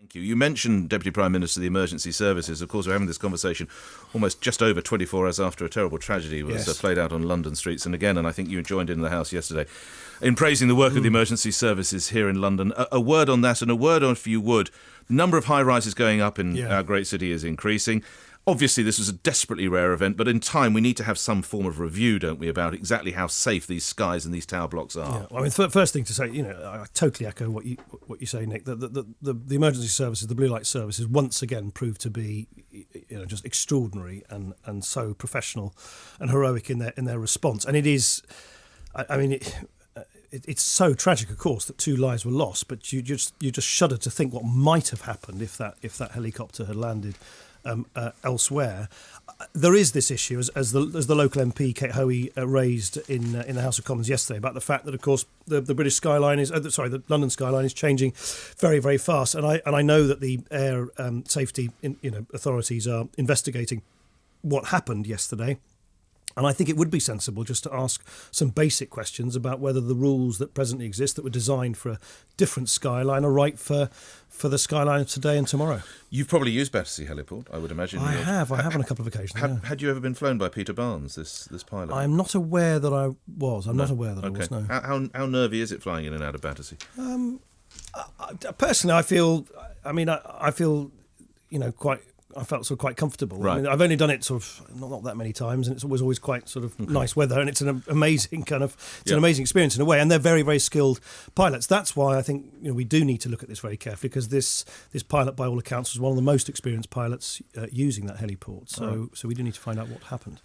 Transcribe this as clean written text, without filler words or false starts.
Thank you. You mentioned, Deputy Prime Minister, the emergency services. Of course, we're having this conversation almost just over 24 hours after a terrible tragedy was played out on London streets. And again, and I think you joined in the House yesterday, in praising the work of the emergency services here in London. A word on that, and a word on, if you would, the number of high-rises going up in our great city is increasing. Obviously, this was a desperately rare event, but in time we need to have some form of review, don't we, about exactly how safe these skies and these tower blocks are. Yeah. Well, I mean, first thing to say, I totally echo what you say, Nick. The emergency services, the blue light services, once again proved to be, just extraordinary and so professional and heroic in their response. And it is, it's so tragic, of course, that 2 lives were lost. But you just shudder to think what might have happened if that helicopter had landed elsewhere. There is this issue, as the local MP Kate Hoey raised in the House of Commons yesterday, about the fact that, of course, the British skyline the London skyline is changing very, very fast, and I know that the air safety authorities are investigating what happened yesterday. And I think it would be sensible just to ask some basic questions about whether the rules that presently exist, that were designed for a different skyline, are right for the skyline of today and tomorrow. You've probably used Battersea Heliport, I would imagine. I have on a couple of occasions. Had you ever been flown by Peter Barnes, this pilot? I'm not aware that I was. I was, no. How nervy is it flying in and out of Battersea? Personally, I feel I felt sort of quite comfortable. Right. I mean, I've only done it sort of not that many times, and it's always quite sort of nice weather, and it's an amazing an amazing experience in a way. And they're very, very skilled pilots. That's why I think we do need to look at this very carefully, because this pilot, by all accounts, was one of the most experienced pilots using that heliport. So we do need to find out what happened.